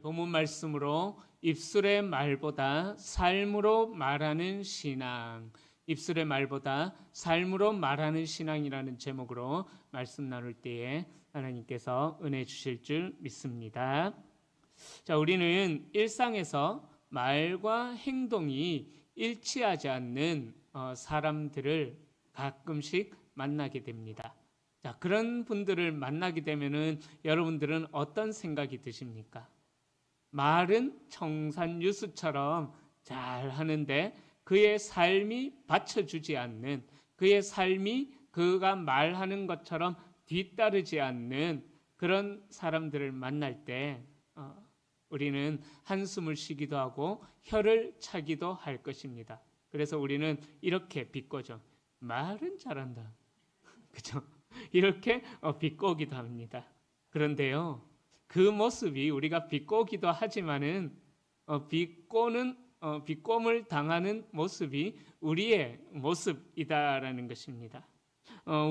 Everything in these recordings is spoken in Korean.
본문 말씀으로 입술의 말보다 삶으로 말하는 신앙, 입술의 말보다 삶으로 말하는 신앙이라는 제목으로 말씀 나눌 때에 하나님께서 은혜 주실 줄 믿습니다. 자, 우리는 일상에서 말과 행동이 일치하지 않는 사람들을 가끔씩 만나게 됩니다. 자, 그런 분들을 만나게 되면은 여러분들은 어떤 생각이 드십니까? 말은 청산유수처럼 잘 하는데 그의 삶이 받쳐주지 않는, 그의 삶이 그가 말하는 것처럼 뒤따르지 않는 그런 사람들을 만날 때 우리는 한숨을 쉬기도 하고 혀를 차기도 할 것입니다. 그래서 우리는 이렇게 비꼬죠. 말은 잘한다. 그죠? 이렇게 비꼬기도 합니다. 그런데요, 그 모습이 우리가 비꼬기도 하지만은 비꼼을 당하는 모습이 우리의 모습이다라는 것입니다.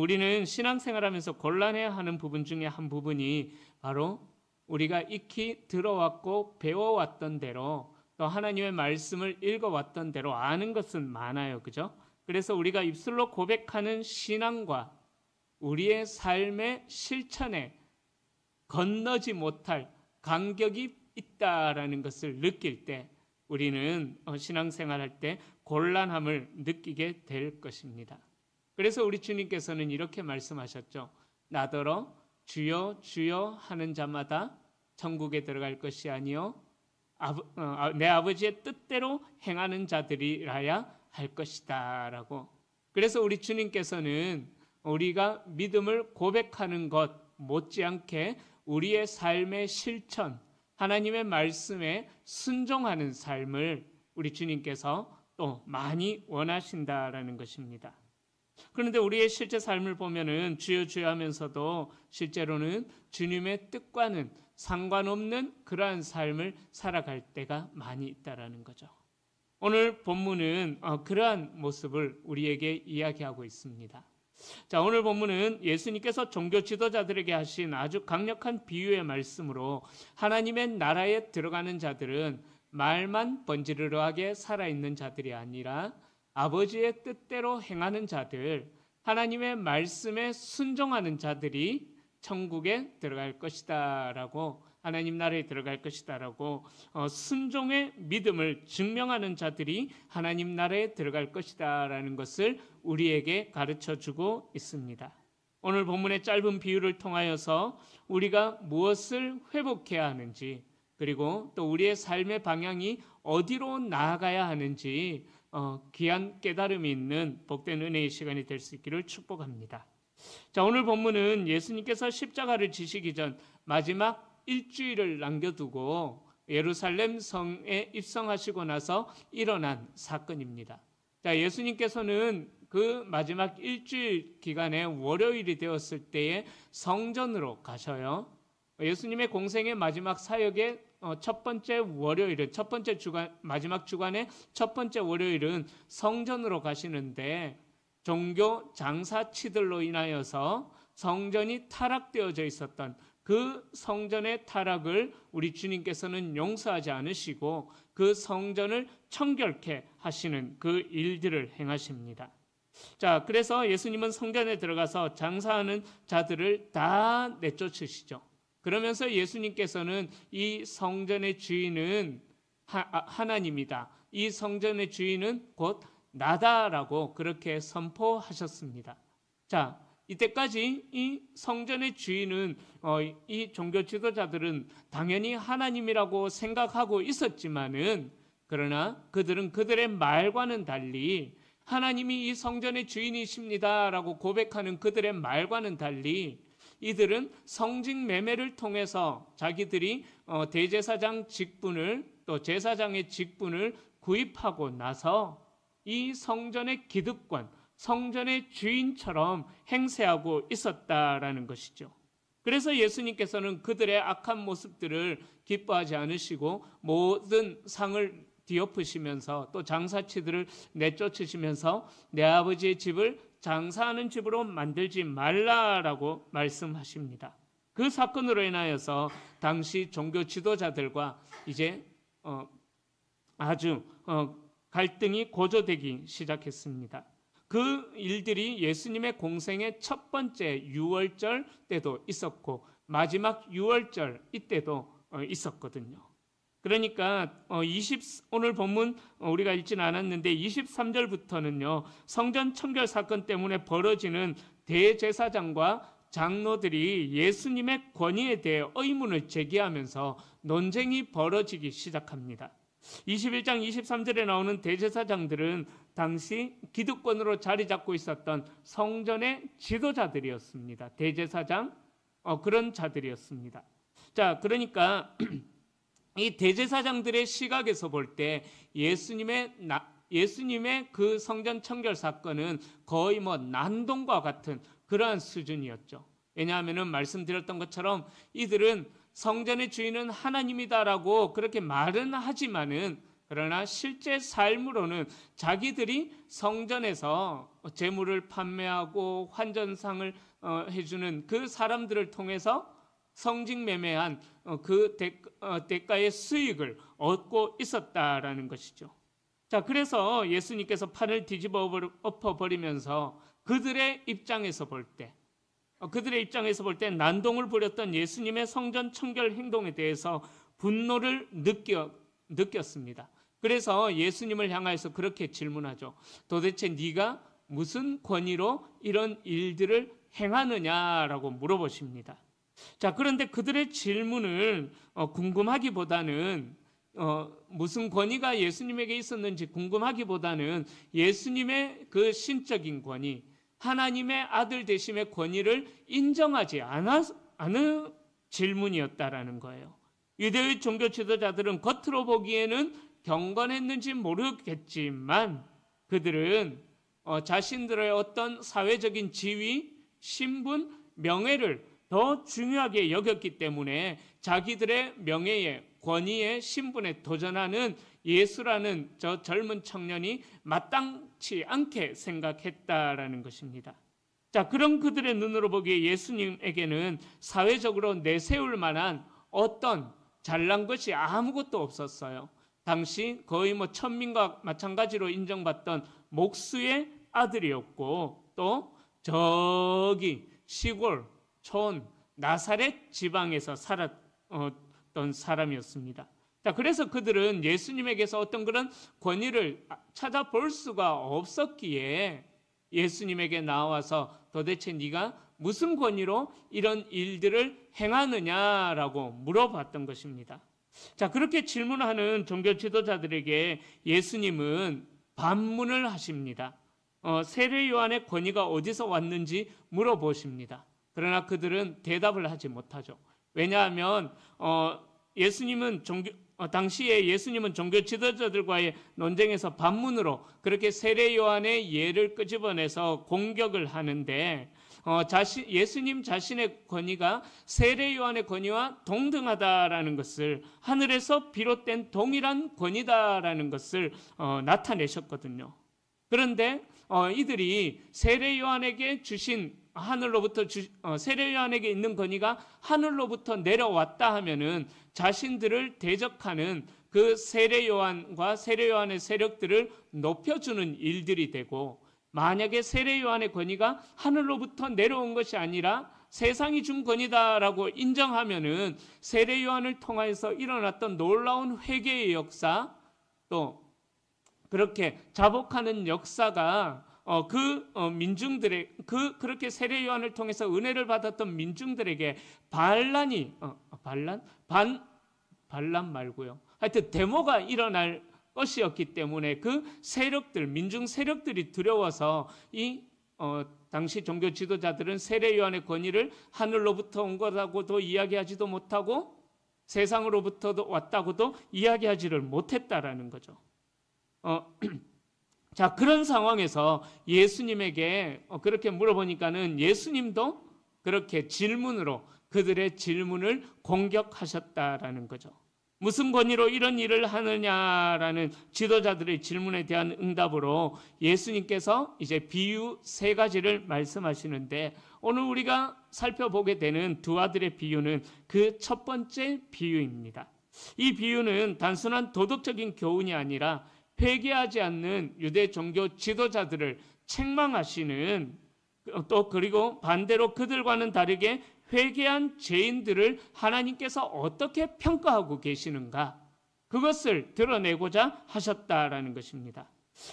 우리는 신앙생활하면서 곤란해하는 부분 중에 한 부분이 바로 우리가 익히 들어왔고 배워왔던 대로 또 하나님의 말씀을 읽어왔던 대로 아는 것은 많아요. 그죠? 그래서 우리가 입술로 고백하는 신앙과 우리의 삶의 실천에 건너지 못할 간격이 있다라는 것을 느낄 때 우리는 신앙생활할 때 곤란함을 느끼게 될 것입니다. 그래서 우리 주님께서는 이렇게 말씀하셨죠. 나더러 주여 주여 하는 자마다 천국에 들어갈 것이 아니요 내 아버지의 뜻대로 행하는 자들이라야 할 것이다 라고. 그래서 우리 주님께서는 우리가 믿음을 고백하는 것 못지않게 우리의 삶의 실천, 하나님의 말씀에 순종하는 삶을 우리 주님께서 또 많이 원하신다라는 것입니다. 그런데 우리의 실제 삶을 보면은 주여 주여 하면서도 실제로는 주님의 뜻과는 상관없는 그러한 삶을 살아갈 때가 많이 있다라는 거죠. 오늘 본문은 그러한 모습을 우리에게 이야기하고 있습니다. 자, 오늘 본문은 예수님께서 종교 지도자들에게 하신 아주 강력한 비유의 말씀으로 하나님의 나라에 들어가는 자들은 말만 번지르르하게 살아있는 자들이 아니라 아버지의 뜻대로 행하는 자들, 하나님의 말씀에 순종하는 자들이 천국에 들어갈 것이다 라고, 하나님 나라에 들어갈 것이다 라고 순종의 믿음을 증명하는 자들이 하나님 나라에 들어갈 것이다 라는 것을 우리에게 가르쳐주고 있습니다. 오늘 본문의 짧은 비유를 통하여서 우리가 무엇을 회복해야 하는지, 그리고 또 우리의 삶의 방향이 어디로 나아가야 하는지 귀한 깨달음이 있는 복된 은혜의 시간이 될 수 있기를 축복합니다. 자, 오늘 본문은 예수님께서 십자가를 지시기 전 마지막 일주일을 남겨두고 예루살렘 성에 입성하시고 나서 일어난 사건입니다. 자, 예수님께서는 그 마지막 일주일 기간에 월요일이 되었을 때에 성전으로 가셔요. 예수님의 공생의 마지막 사역의 첫 번째 월요일은, 첫 번째 주간, 마지막 주간의 첫 번째 월요일은 성전으로 가시는데 종교 장사치들로 인하여서 성전이 타락되어져 있었던 그 성전의 타락을 우리 주님께서는 용서하지 않으시고 그 성전을 청결케 하시는 그 일들을 행하십니다. 자, 그래서 예수님은 성전에 들어가서 장사하는 자들을 다 내쫓으시죠. 그러면서 예수님께서는 이 성전의 주인은 하나님이다, 이 성전의 주인은 곧 나다라고 그렇게 선포하셨습니다. 자, 이때까지 이 성전의 주인은 이 종교 지도자들은 당연히 하나님이라고 생각하고 있었지만은, 그러나 그들은 그들의 말과는 달리 하나님이 이 성전의 주인이십니다라고 고백하는 그들의 말과는 달리 이들은 성직 매매를 통해서 자기들이 대제사장 직분을, 또 제사장의 직분을 구입하고 나서 이 성전의 기득권, 성전의 주인처럼 행세하고 있었다라는 것이죠. 그래서 예수님께서는 그들의 악한 모습들을 기뻐하지 않으시고 모든 상을 뒤엎으시면서 또 장사치들을 내쫓으시면서 내 아버지의 집을 장사하는 집으로 만들지 말라라고 말씀하십니다. 그 사건으로 인하여서 당시 종교 지도자들과 이제 아주 갈등이 고조되기 시작했습니다. 그 일들이 예수님의 공생의 첫 번째 유월절 때도 있었고 마지막 유월절 이때도 있었거든요. 그러니까 오늘 본문 우리가 읽지는 않았는데 23절부터는요. 성전 청결 사건 때문에 벌어지는 대제사장과 장로들이 예수님의 권위에 대해 의문을 제기하면서 논쟁이 벌어지기 시작합니다. 21장 23절에 나오는 대제사장들은 당시 기득권으로 자리 잡고 있었던 성전의 지도자들이었습니다. 대제사장 그런 자들이었습니다. 자, 그러니까 이 대제사장들의 시각에서 볼 때 예수님의 그 성전 청결 사건은 거의 난동과 같은 그러한 수준이었죠. 왜냐하면 말씀드렸던 것처럼 이들은 성전의 주인은 하나님이다라고 그렇게 말은 하지만은 그러나 실제 삶으로는 자기들이 성전에서 재물을 판매하고 환전상을 해주는 그 사람들을 통해서 성직매매한 그 대가의 수익을 얻고 있었다라는 것이죠. 자, 그래서 예수님께서 판을 뒤집어 엎어버리면서 그들의 입장에서 볼 때 난동을 부렸던 예수님의 성전 청결 행동에 대해서 분노를 느꼈습니다. 그래서 예수님을 향해서 그렇게 질문하죠. 도대체 네가 무슨 권위로 이런 일들을 행하느냐라고 물어보십니다. 자, 그런데 그들의 질문을 궁금하기보다는 무슨 권위가 예수님에게 있었는지 궁금하기보다는 예수님의 그 신적인 권위, 하나님의 아들 되심의 권위를 인정하지 않은 질문이었다라는 거예요. 유대의 종교 지도자들은 겉으로 보기에는 경건했는지 모르겠지만 그들은 자신들의 어떤 사회적인 지위, 신분, 명예를 더 중요하게 여겼기 때문에 자기들의 명예에, 권위에, 신분에 도전하는 예수라는 저 젊은 청년이 마땅치 않게 생각했다라는 것입니다. 자, 그런 그들의 눈으로 보기에 예수님에게는 사회적으로 내세울 만한 어떤 잘난 것이 아무것도 없었어요. 당시 거의 천민과 마찬가지로 인정받던 목수의 아들이었고 또 저기 시골 촌 나사렛 지방에서 살았던 사람이었습니다. 자, 그래서 그들은 예수님에게서 어떤 그런 권위를 찾아볼 수가 없었기에 예수님에게 나와서 도대체 네가 무슨 권위로 이런 일들을 행하느냐라고 물어봤던 것입니다. 자, 그렇게 질문하는 종교 지도자들에게 예수님은 반문을 하십니다. 세례 요한의 권위가 어디서 왔는지 물어보십니다. 그러나 그들은 대답을 하지 못하죠. 왜냐하면 당시에 예수님은 종교 지도자들과의 논쟁에서 반문으로 그렇게 세례 요한의 예를 끄집어내서 공격을 하는데 예수님 자신의 권위가 세례 요한의 권위와 동등하다라는 것을, 하늘에서 비롯된 동일한 권위다라는 것을 나타내셨거든요. 그런데 이들이 세례 요한에게 주신 세례 요한에게 있는 권위가 하늘로부터 내려왔다 하면은 자신들을 대적하는 그 세례 요한과 세례 요한의 세력들을 높여주는 일들이 되고, 만약에 세례 요한의 권위가 하늘로부터 내려온 것이 아니라 세상이 준 권위다라고 인정하면은 세례 요한을 통해서 일어났던 놀라운 회개의 역사, 또 그렇게 자복하는 역사가 그렇게 세례 요한을 통해서 은혜를 받았던 민중들에게 반란 말고요. 하여튼 데모가 일어날 것이었기 때문에 그 세력들, 민중 세력들이 두려워서 당시 종교 지도자들은 세례 요한의 권위를 하늘로부터 온 거라고도 이야기하지도 못하고 세상으로부터 왔다고도 이야기하지를 못했다라는 거죠. 자, 그런 상황에서 예수님에게 그렇게 물어보니까는 예수님도 그렇게 질문으로 그들의 질문을 공격하셨다라는 거죠. 무슨 권위로 이런 일을 하느냐라는 지도자들의 질문에 대한 응답으로 예수님께서 이제 비유 3가지를 말씀하시는데, 오늘 우리가 살펴보게 되는 두 아들의 비유는 그 첫 번째 비유입니다. 이 비유는 단순한 도덕적인 교훈이 아니라 회개하지 않는 유대 종교 지도자들을 책망하시는, 또 그리고 반대로 그들과는 다르게 회개한 죄인들을 하나님께서 어떻게 평가하고 계시는가, 그것을 드러내고자 하셨다라는 것입니다.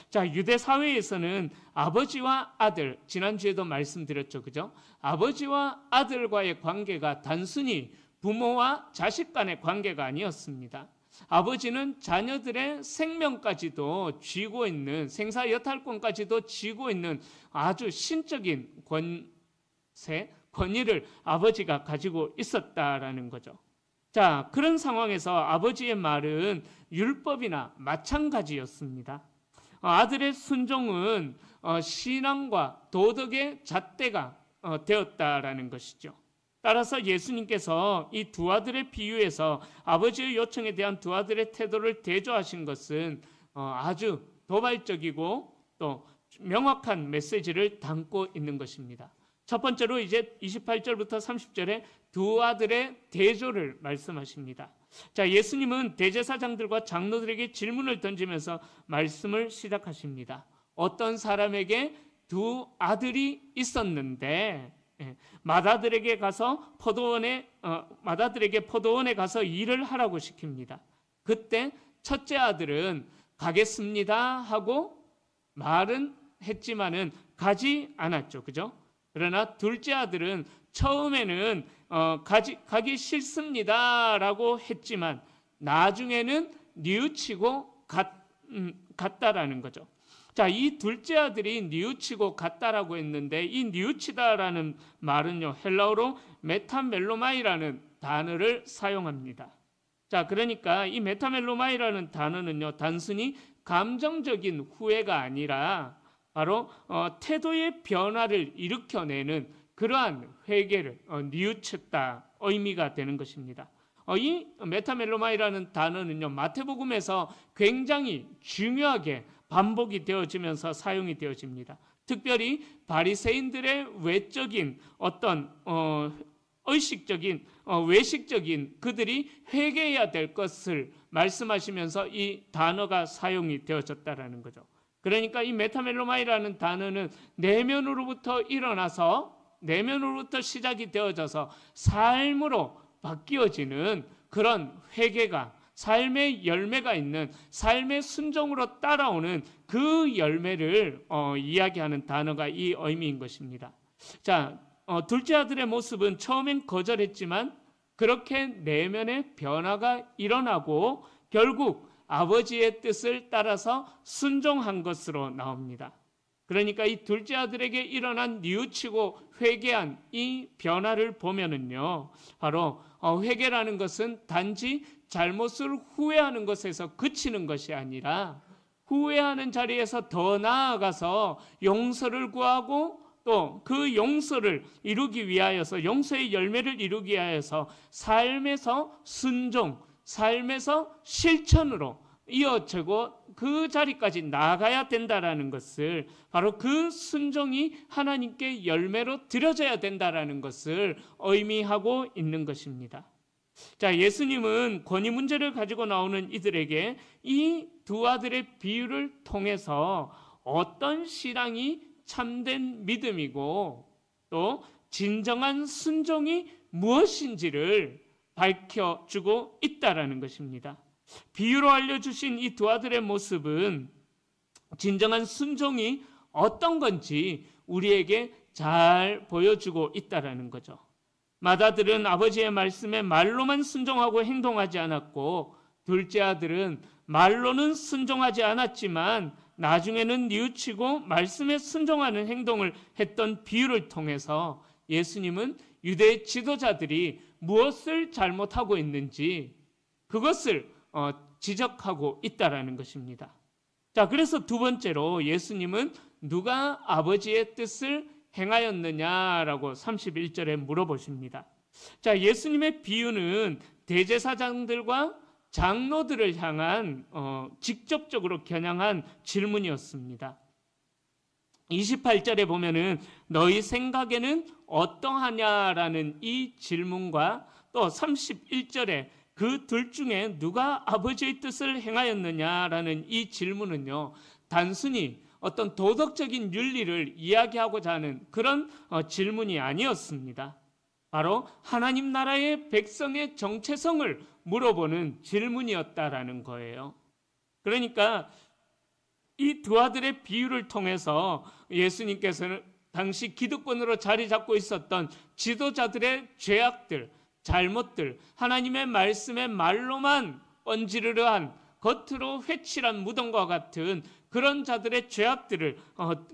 자, 유대 사회에서는 아버지와 아들, 지난주에도 말씀드렸죠, 그죠? 아버지와 아들과의 관계가 단순히 부모와 자식 간의 관계가 아니었습니다. 아버지는 자녀들의 생명까지도 쥐고 있는, 생사 여탈권까지도 쥐고 있는 아주 신적인 권위를 아버지가 가지고 있었다라는 거죠. 자, 그런 상황에서 아버지의 말은 율법이나 마찬가지였습니다. 아들의 순종은 신앙과 도덕의 잣대가 되었다라는 것이죠. 따라서 예수님께서 이 두 아들의 비유에서 아버지의 요청에 대한 두 아들의 태도를 대조하신 것은 아주 도발적이고 또 명확한 메시지를 담고 있는 것입니다. 첫 번째로 이제 28절부터 30절에 두 아들의 대조를 말씀하십니다. 자, 예수님은 대제사장들과 장로들에게 질문을 던지면서 말씀을 시작하십니다. 어떤 사람에게 두 아들이 있었는데 마다들에게 포도원에 가서 일을 하라고 시킵니다. 그때 첫째 아들은 가겠습니다 하고 말은 했지만은 가지 않았죠, 그죠? 그러나 둘째 아들은 처음에는 가기 싫습니다라고 했지만 나중에는 뉘우치고 갔다라는 거죠. 자, 이 둘째 아들이 뉘우치고 갔다라고 했는데 이 뉘우치다라는 말은요, 헬라어로 메타멜로마이라는 단어를 사용합니다. 자, 그러니까 이 메타멜로마이라는 단어는요, 단순히 감정적인 후회가 아니라 바로 태도의 변화를 일으켜내는 그러한 회개를 뉘우쳤다 의미가 되는 것입니다. 이 메타멜로마이라는 단어는요, 마태복음에서 굉장히 중요하게 반복이 되어지면서 사용이 되어집니다. 특별히 바리새인들의 외적인 어떤 의식적인 외식적인 그들이 회개해야 될 것을 말씀하시면서 이 단어가 사용이 되어졌다라는 거죠. 그러니까 이 메타멜로마이라는 단어는 내면으로부터 시작이 되어져서 삶으로 바뀌어지는 그런 회개가, 삶의 열매가 있는, 삶의 순종으로 따라오는 그 열매를 이야기하는 단어가 이 의미인 것입니다. 자, 둘째 아들의 모습은 처음엔 거절했지만 그렇게 내면의 변화가 일어나고 결국 아버지의 뜻을 따라서 순종한 것으로 나옵니다. 그러니까 이 둘째 아들에게 일어난 뉘우치고 회개한 이 변화를 보면은요, 바로 회개라는 것은 단지 잘못을 후회하는 것에서 그치는 것이 아니라 후회하는 자리에서 더 나아가서 용서를 구하고 또 그 용서를 이루기 위하여서, 용서의 열매를 이루기 위하여서 삶에서 순종, 삶에서 실천으로 이어지고 그 자리까지 나아가야 된다라는 것을, 바로 그 순종이 하나님께 열매로 드려져야 된다라는 것을 의미하고 있는 것입니다. 자, 예수님은 권위 문제를 가지고 나오는 이들에게 이 두 아들의 비유를 통해서 어떤 신앙이 참된 믿음이고 또 진정한 순종이 무엇인지를 밝혀주고 있다라는 것입니다. 비유로 알려주신 이 두 아들의 모습은 진정한 순종이 어떤 건지 우리에게 잘 보여주고 있다라는 거죠. 맏아들은 아버지의 말씀에 말로만 순종하고 행동하지 않았고, 둘째 아들은 말로는 순종하지 않았지만 나중에는 뉘우치고 말씀에 순종하는 행동을 했던 비유를 통해서 예수님은 유대 지도자들이 무엇을 잘못하고 있는지 그것을 지적하고 있다라는 것입니다. 자, 그래서 두 번째로 예수님은 누가 아버지의 뜻을 행하였느냐라고 31절에 물어보십니다. 자, 예수님의 비유는 대제사장들과 장로들을 향한 직접적으로 겨냥한 질문이었습니다. 28절에 보면은 너희 생각에는 어떠하냐라는 이 질문과 또 31절에 그 둘 중에 누가 아버지의 뜻을 행하였느냐라는 이 질문은요, 단순히 어떤 도덕적인 윤리를 이야기하고자 하는 그런 질문이 아니었습니다. 바로 하나님 나라의 백성의 정체성을 물어보는 질문이었다라는 거예요. 그러니까 이 두 아들의 비유를 통해서 예수님께서는 당시 기득권으로 자리 잡고 있었던 지도자들의 죄악들, 잘못들, 하나님의 말씀의 말로만 언지르르한 겉으로 회칠한 무덤과 같은 그런 자들의 죄악들을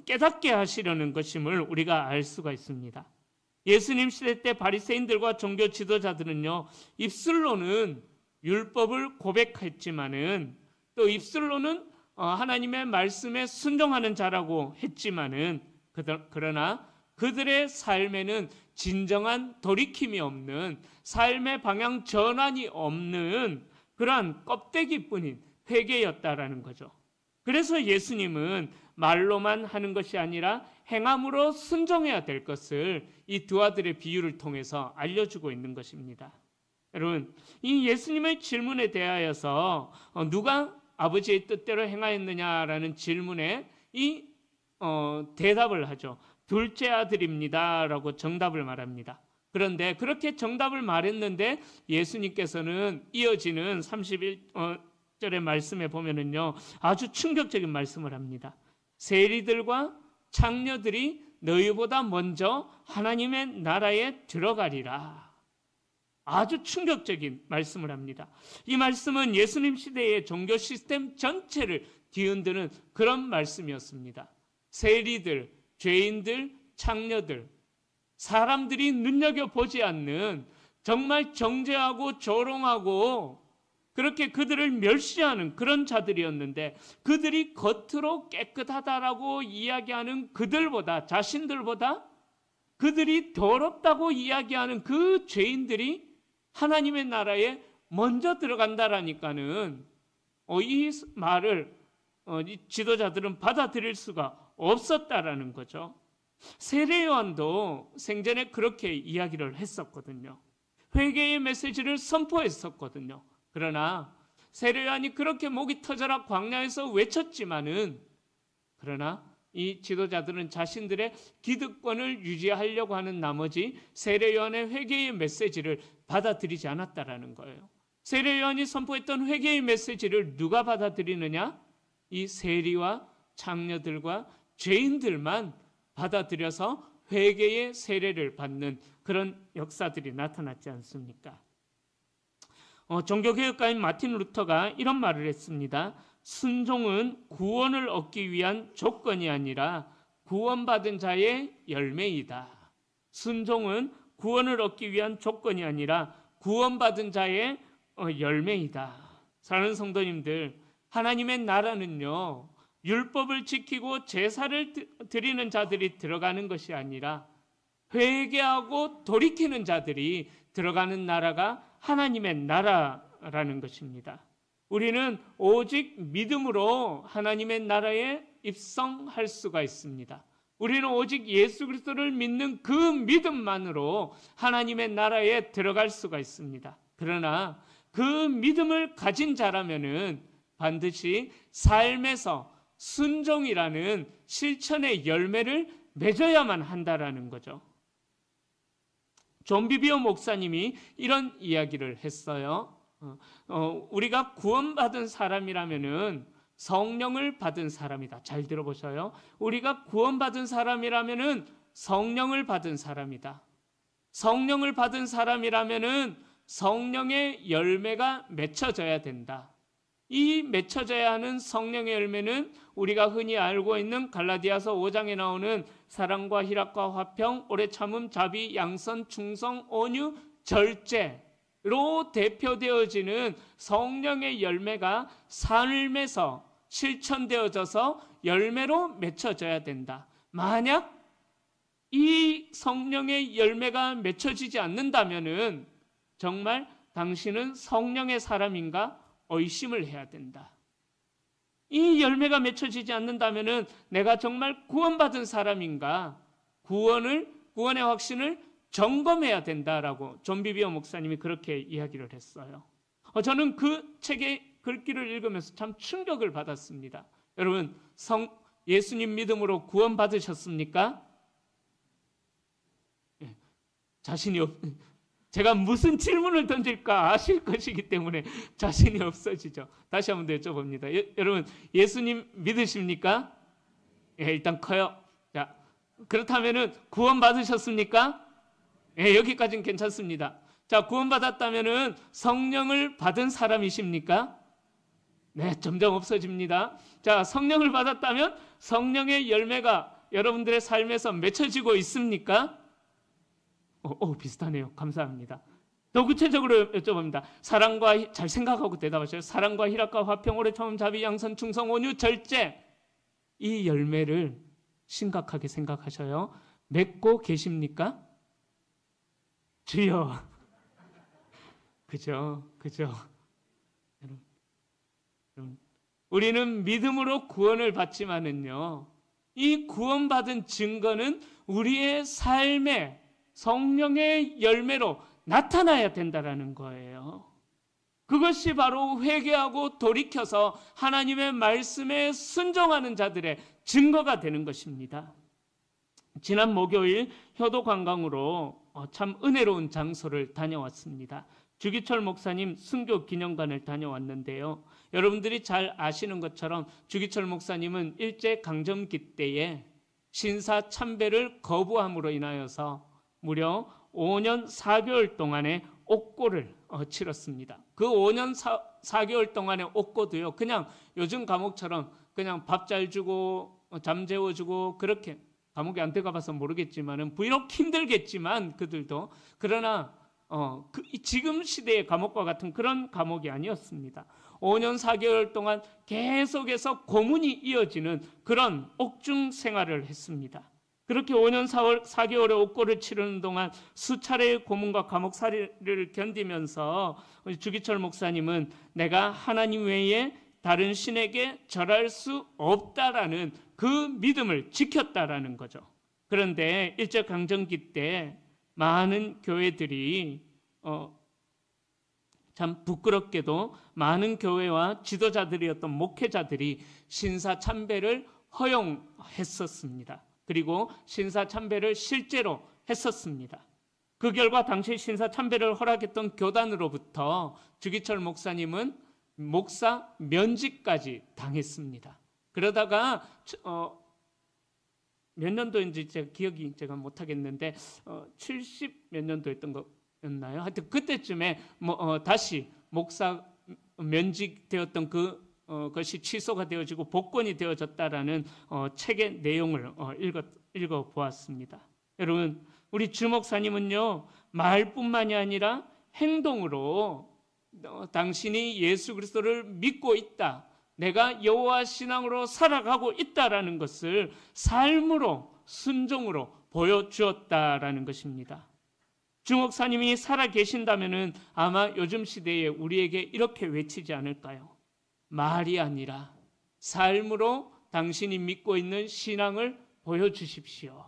깨닫게 하시려는 것임을 우리가 알 수가 있습니다. 예수님 시대 때 바리새인들과 종교 지도자들은요, 입술로는 율법을 고백했지만은 또 입술로는 하나님의 말씀에 순종하는 자라고 했지만은 그러나 그들의 삶에는 진정한 돌이킴이 없는, 삶의 방향 전환이 없는 그러한 껍데기뿐인 회개였다라는 거죠. 그래서 예수님은 말로만 하는 것이 아니라 행함으로 순종해야 될 것을 이 두 아들의 비유를 통해서 알려주고 있는 것입니다. 여러분, 이 예수님의 질문에 대하여서 누가 아버지의 뜻대로 행하였느냐라는 질문에 이 대답을 하죠. 둘째 아들입니다 라고 정답을 말합니다. 그런데 그렇게 정답을 말했는데 예수님께서는 이어지는 31절의 말씀에 보면은요, 아주 충격적인 말씀을 합니다. 세리들과 창녀들이 너희보다 먼저 하나님의 나라에 들어가리라. 아주 충격적인 말씀을 합니다. 이 말씀은 예수님 시대의 종교 시스템 전체를 뒤흔드는 그런 말씀이었습니다. 세리들, 죄인들, 창녀들, 사람들이 눈여겨보지 않는 정말 정죄하고 조롱하고 그렇게 그들을 멸시하는 그런 자들이었는데, 그들이 겉으로 깨끗하다라고 이야기하는 그들보다, 자신들보다 그들이 더럽다고 이야기하는 그 죄인들이 하나님의 나라에 먼저 들어간다라니까는 이 말을 이 지도자들은 받아들일 수가 없었다라는 거죠. 세례 요한도 생전에 그렇게 이야기를 했었거든요. 회개의 메시지를 선포했었거든요. 그러나 세례 요한이 그렇게 목이 터져라 광야에서 외쳤지만은, 그러나 이 지도자들은 자신들의 기득권을 유지하려고 하는 나머지 세례 요한의 회개의 메시지를 받아들이지 않았다라는 거예요. 세례 요한이 선포했던 회개의 메시지를 누가 받아들이느냐? 이 세리와 창녀들과 죄인들만 받아들여서 회개의 세례를 받는 그런 역사들이 나타났지 않습니까? 종교개혁가인 마틴 루터가 이런 말을 했습니다. 순종은 구원을 얻기 위한 조건이 아니라 구원받은 자의 열매이다. 순종은 구원을 얻기 위한 조건이 아니라 구원받은 자의 열매이다. 사랑하는 성도님들, 하나님의 나라는요, 율법을 지키고 제사를 드리는 자들이 들어가는 것이 아니라 회개하고 돌이키는 자들이 들어가는 나라가 하나님의 나라라는 것입니다. 우리는 오직 믿음으로 하나님의 나라에 입성할 수가 있습니다. 우리는 오직 예수 그리스도를 믿는 그 믿음만으로 하나님의 나라에 들어갈 수가 있습니다. 그러나 그 믿음을 가진 자라면은 반드시 삶에서 순종이라는 실천의 열매를 맺어야만 한다라는 거죠. 존 비비오 목사님이 이런 이야기를 했어요. 우리가 구원받은 사람이라면은 성령을 받은 사람이다. 잘 들어보셔요. 우리가 구원받은 사람이라면은 성령을 받은 사람이다. 성령을 받은 사람이라면은 성령의 열매가 맺혀져야 된다. 이 맺혀져야 하는 성령의 열매는 우리가 흔히 알고 있는 갈라디아서 5장에 나오는 사랑과 희락과 화평, 오래 참음, 자비, 양선, 충성, 온유, 절제로 대표되어지는 성령의 열매가 삶에서 실천되어져서 열매로 맺혀져야 된다. 만약 이 성령의 열매가 맺혀지지 않는다면은 정말 당신은 성령의 사람인가 의심을 해야 된다. 이 열매가 맺혀지지 않는다면은 내가 정말 구원받은 사람인가? 구원의 확신을 점검해야 된다라고 존 비비어 목사님이 그렇게 이야기를 했어요. 저는 그 책의 글귀를 읽으면서 참 충격을 받았습니다. 여러분, 예수님 믿음으로 구원받으셨습니까? 제가 무슨 질문을 던질까 아실 것이기 때문에 자신이 없어지죠. 다시 한번 더 여쭤봅니다. 여러분, 예수님 믿으십니까? 예, 일단 커요. 자, 그렇다면은 구원받으셨습니까? 예, 여기까지는 괜찮습니다. 자, 구원받았다면은 성령을 받은 사람이십니까? 네, 점점 없어집니다. 자, 성령을 받았다면 성령의 열매가 여러분들의 삶에서 맺혀지고 있습니까? 비슷하네요. 감사합니다. 더 구체적으로 여쭤봅니다. 잘 생각하고 대답하셔요. 사랑과 희락과 화평, 오래 참음, 자비, 양선, 충성, 온유, 절제. 이 열매를 심각하게 생각하셔요. 맺고 계십니까? 주여. 그죠. 여러분, 우리는 믿음으로 구원을 받지만은요, 이 구원받은 증거는 우리의 삶에 성령의 열매로 나타나야 된다라는 거예요. 그것이 바로 회개하고 돌이켜서 하나님의 말씀에 순종하는 자들의 증거가 되는 것입니다. 지난 목요일 효도 관광으로 참 은혜로운 장소를 다녀왔습니다. 주기철 목사님 순교 기념관을 다녀왔는데요. 여러분들이 잘 아시는 것처럼 주기철 목사님은 일제 강점기 때에 신사 참배를 거부함으로 인하여서 무려 5년 4개월 동안의 옥고를 치렀습니다. 그 5년 4개월 동안의 옥고도요, 그냥 요즘 감옥처럼 그냥 밥 잘 주고 잠 재워주고, 그렇게 감옥에 안 들어가봐서 모르겠지만은 비록 힘들겠지만 그들도, 그러나 지금 시대의 감옥과 같은 그런 감옥이 아니었습니다. 5년 4개월 동안 계속해서 고문이 이어지는 그런 옥중 생활을 했습니다. 그렇게 5년 4개월의 옥고를 치르는 동안 수차례의 고문과 감옥살이를 견디면서 주기철 목사님은 내가 하나님 외에 다른 신에게 절할 수 없다라는 그 믿음을 지켰다라는 거죠. 그런데 일제강점기 때 많은 교회들이 참 부끄럽게도 많은 교회와 지도자들이었던 목회자들이 신사 참배를 허용했었습니다. 그리고 신사 참배를 실제로 했었습니다. 그 결과 당시 신사 참배를 허락했던 교단으로부터 주기철 목사님은 목사 면직까지 당했습니다. 그러다가 몇 년도인지 제가 못하겠는데 70 몇 년도였던 거였나요? 하여튼 그때쯤에 다시 목사 면직되었던 그것이 취소가 되어지고 복권이 되어졌다라는 책의 내용을 읽어보았습니다. 여러분, 우리 주 목사님은요, 말뿐만이 아니라 행동으로 당신이 예수 그리스도를 믿고 있다, 내가 여호와 신앙으로 살아가고 있다라는 것을 삶으로, 순종으로 보여주었다라는 것입니다. 주 목사님이 살아 계신다면은 아마 요즘 시대에 우리에게 이렇게 외치지 않을까요? 말이 아니라 삶으로 당신이 믿고 있는 신앙을 보여주십시오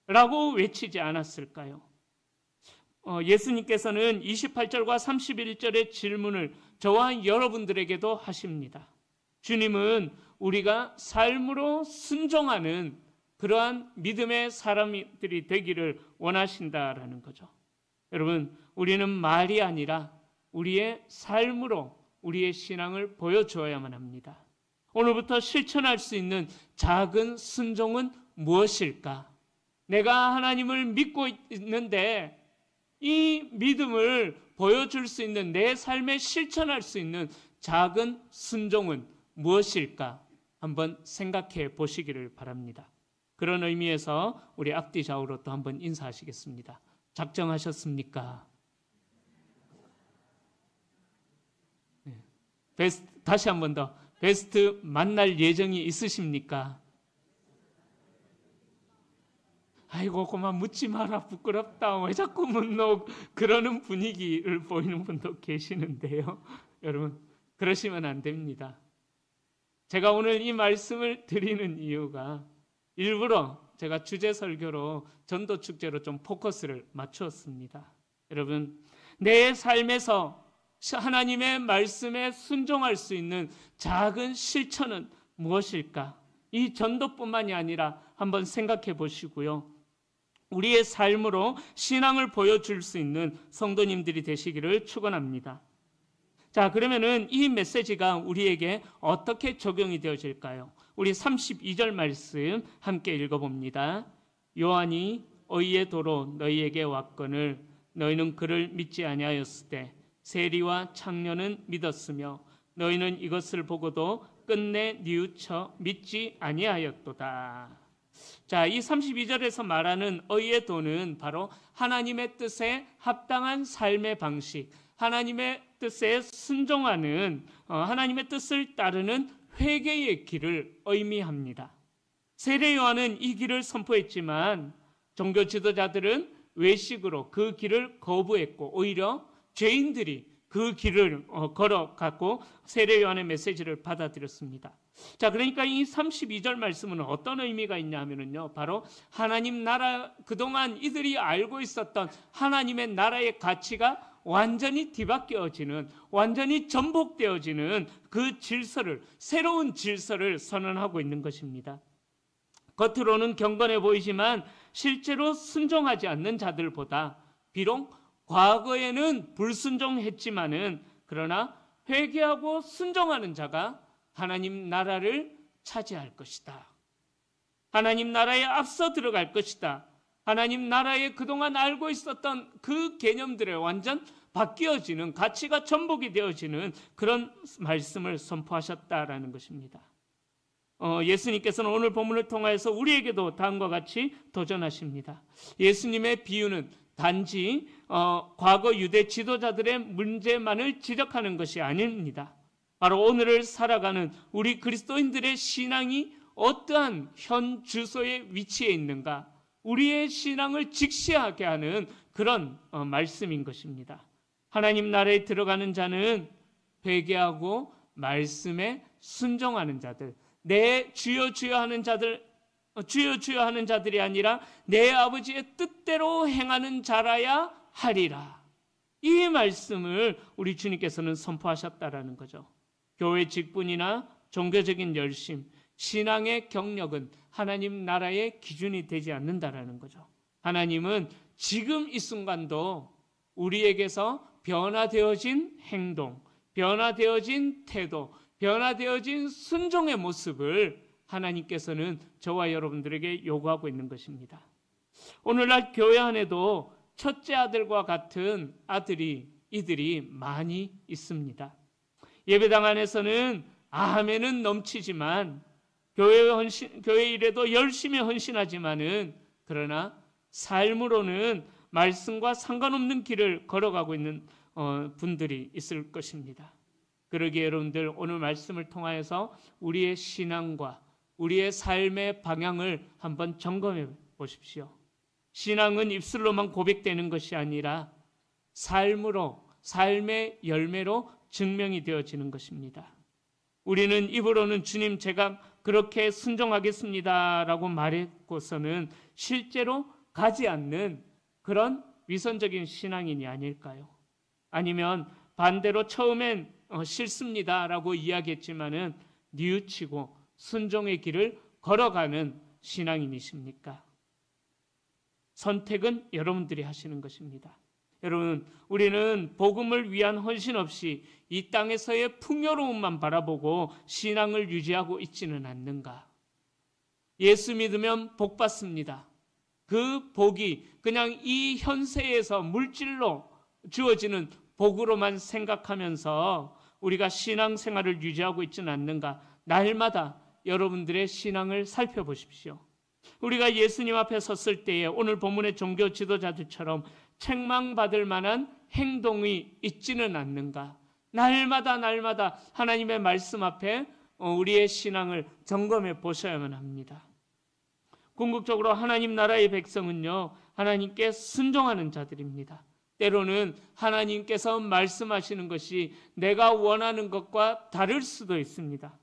라고 외치지 않았을까요? 예수님께서는 28절과 31절의 질문을 저와 여러분들에게도 하십니다. 주님은 우리가 삶으로 순종하는 그러한 믿음의 사람들이 되기를 원하신다라는 거죠. 여러분, 우리는 말이 아니라 우리의 삶으로 우리의 신앙을 보여주어야만 합니다. 오늘부터 실천할 수 있는 작은 순종은 무엇일까? 내가 하나님을 믿고 있는데 이 믿음을 보여줄 수 있는, 내 삶에 실천할 수 있는 작은 순종은 무엇일까? 한번 생각해 보시기를 바랍니다. 그런 의미에서 우리 앞뒤 좌우로 또 한번 인사하시겠습니다. 작정하셨습니까? 다시 한 번 더. 베스트 만날 예정이 있으십니까? 아이고, 그만 묻지 마라, 부끄럽다, 왜 자꾸 묻노, 그러는 분위기를 보이는 분도 계시는데요. 여러분, 그러시면 안 됩니다. 제가 오늘 이 말씀을 드리는 이유가 일부러 제가 주제 설교로 전도 축제로 좀 포커스를 맞추었습니다. 여러분, 내 삶에서 하나님의 말씀에 순종할 수 있는 작은 실천은 무엇일까? 이 전도뿐만이 아니라 한번 생각해 보시고요. 우리의 삶으로 신앙을 보여줄 수 있는 성도님들이 되시기를 축원합니다. 자, 그러면은 이 메시지가 우리에게 어떻게 적용이 되어질까요? 우리 32절 말씀 함께 읽어봅니다. 요한이 의의 도로 너희에게 왔거늘 너희는 그를 믿지 아니하였을 때 세리와 창녀는 믿었으며 너희는 이것을 보고도 끝내 뉘우쳐 믿지 아니하였도다. 자, 이 32절에서 말하는 의의 도는 바로 하나님의 뜻에 합당한 삶의 방식, 하나님의 뜻에 순종하는, 하나님의 뜻을 따르는 회개의 길을 의미합니다. 세례 요한은 이 길을 선포했지만 종교 지도자들은 외식으로 그 길을 거부했고 오히려 죄인들이 그 길을 걸어갔고 세례 요한의 메시지를 받아들였습니다. 자, 그러니까 이 32절 말씀은 어떤 의미가 있냐 하면요, 바로 하나님 나라, 그동안 이들이 알고 있었던 하나님의 나라의 가치가 완전히 뒤바뀌어지는, 완전히 전복되어지는 그 질서를, 새로운 질서를 선언하고 있는 것입니다. 겉으로는 경건해 보이지만 실제로 순종하지 않는 자들보다 비록 과거에는 불순종했지만은 그러나 회개하고 순종하는 자가 하나님 나라를 차지할 것이다. 하나님 나라에 앞서 들어갈 것이다. 하나님 나라에 그동안 알고 있었던 그 개념들에 완전 바뀌어지는, 가치가 전복이 되어지는 그런 말씀을 선포하셨다라는 것입니다. 예수님께서는 오늘 본문을 통하여서 우리에게도 다음과 같이 도전하십니다. 예수님의 비유는 단지 과거 유대 지도자들의 문제만을 지적하는 것이 아닙니다. 바로 오늘을 살아가는 우리 그리스도인들의 신앙이 어떠한 현 주소에 위치해 있는가, 우리의 신앙을 직시하게 하는 그런 말씀인 것입니다. 하나님 나라에 들어가는 자는 회개하고 말씀에 순종하는 자들, 내 주여 주여 하는 자들, 주여 주여 하는 자들이 아니라 내 아버지의 뜻대로 행하는 자라야 하리라. 이 말씀을 우리 주님께서는 선포하셨다라는 거죠. 교회 직분이나 종교적인 열심, 신앙의 경력은 하나님 나라의 기준이 되지 않는다라는 거죠. 하나님은 지금 이 순간도 우리에게서 변화되어진 행동, 변화되어진 태도, 변화되어진 순종의 모습을 하나님께서는 저와 여러분들에게 요구하고 있는 것입니다. 오늘날 교회 안에도 첫째 아들과 같은 이들이 많이 있습니다. 예배당 안에서는 아멘은 넘치지만 교회 일에도 열심히 헌신하지만은 그러나 삶으로는 말씀과 상관없는 길을 걸어가고 있는 분들이 있을 것입니다. 그러기에 여러분들 오늘 말씀을 통하여서 우리의 신앙과 우리의 삶의 방향을 한번 점검해 보십시오. 신앙은 입술로만 고백되는 것이 아니라 삶으로, 삶의 열매로 증명이 되어지는 것입니다. 우리는 입으로는 주님 제가 그렇게 순종하겠습니다 라고 말했고서는 실제로 가지 않는 그런 위선적인 신앙인이 아닐까요? 아니면 반대로 처음엔 싫습니다 라고 이야기했지만은 뉘우치고 순종의 길을 걸어가는 신앙인이십니까? 선택은 여러분들이 하시는 것입니다. 여러분, 우리는 복음을 위한 헌신 없이 이 땅에서의 풍요로움만 바라보고 신앙을 유지하고 있지는 않는가? 예수 믿으면 복 받습니다. 그 복이 그냥 이 현세에서 물질로 주어지는 복으로만 생각하면서 우리가 신앙생활을 유지하고 있지는 않는가? 날마다 여러분들의 신앙을 살펴보십시오. 우리가 예수님 앞에 섰을 때에 오늘 본문의 종교 지도자들처럼 책망받을 만한 행동이 있지는 않는가? 날마다 하나님의 말씀 앞에 우리의 신앙을 점검해 보셔야만 합니다. 궁극적으로 하나님 나라의 백성은요, 하나님께 순종하는 자들입니다. 때로는 하나님께서 말씀하시는 것이 내가 원하는 것과 다를 수도 있습니다.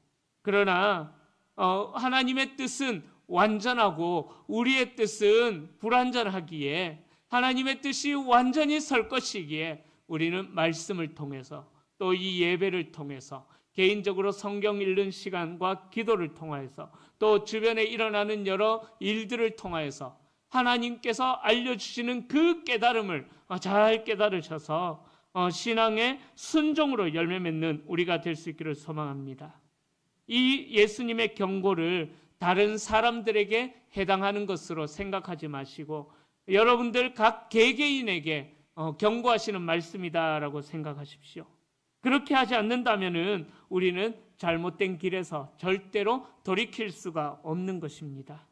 그러나 하나님의 뜻은 완전하고 우리의 뜻은 불완전하기에 하나님의 뜻이 완전히 설 것이기에 우리는 말씀을 통해서 또 이 예배를 통해서 개인적으로 성경 읽는 시간과 기도를 통하여서 또 주변에 일어나는 여러 일들을 통하여서 하나님께서 알려주시는 그 깨달음을 잘 깨달으셔서 신앙의 순종으로 열매 맺는 우리가 될 수 있기를 소망합니다. 이 예수님의 경고를 다른 사람들에게 해당하는 것으로 생각하지 마시고 여러분들 각 개개인에게 경고하시는 말씀이다라고 생각하십시오. 그렇게 하지 않는다면 우리는 잘못된 길에서 절대로 돌이킬 수가 없는 것입니다.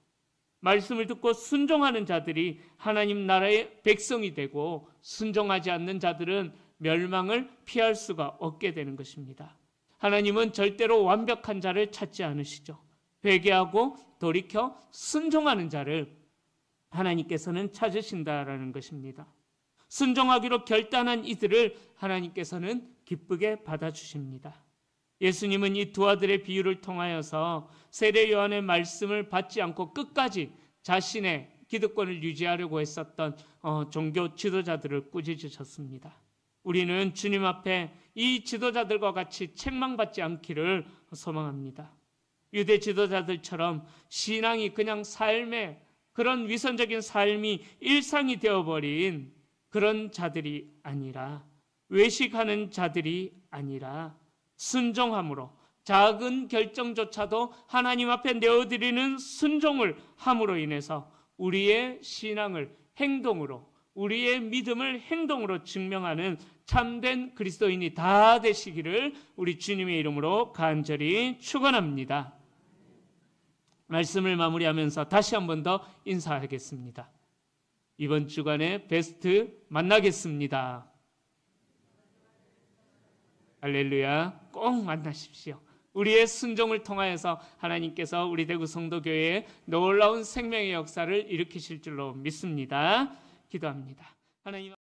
말씀을 듣고 순종하는 자들이 하나님 나라의 백성이 되고 순종하지 않는 자들은 멸망을 피할 수가 없게 되는 것입니다. 하나님은 절대로 완벽한 자를 찾지 않으시죠. 회개하고 돌이켜 순종하는 자를 하나님께서는 찾으신다라는 것입니다. 순종하기로 결단한 이들을 하나님께서는 기쁘게 받아주십니다. 예수님은 이 두 아들의 비유를 통하여서 세례 요한의 말씀을 받지 않고 끝까지 자신의 기득권을 유지하려고 했었던 종교 지도자들을 꾸짖으셨습니다. 우리는 주님 앞에 이 지도자들과 같이 책망받지 않기를 소망합니다. 유대 지도자들처럼 신앙이 그냥 삶의 그런 위선적인 삶이 일상이 되어버린 그런 자들이 아니라 외식하는 자들이 아니라 순종함으로 작은 결정조차도 하나님 앞에 내어드리는 순종을 함으로 인해서 우리의 신앙을 행동으로 우리의 믿음을 행동으로 증명하는 참된 그리스도인이 다 되시기를 우리 주님의 이름으로 간절히 축원합니다. 말씀을 마무리하면서 다시 한 번 더 인사하겠습니다. 이번 주간에 베스트 만나겠습니다. 할렐루야. 꼭 만나십시오. 우리의 순종을 통하여서 하나님께서 우리 대구 성도교회에 놀라운 생명의 역사를 일으키실 줄로 믿습니다. 기도합니다. 하나님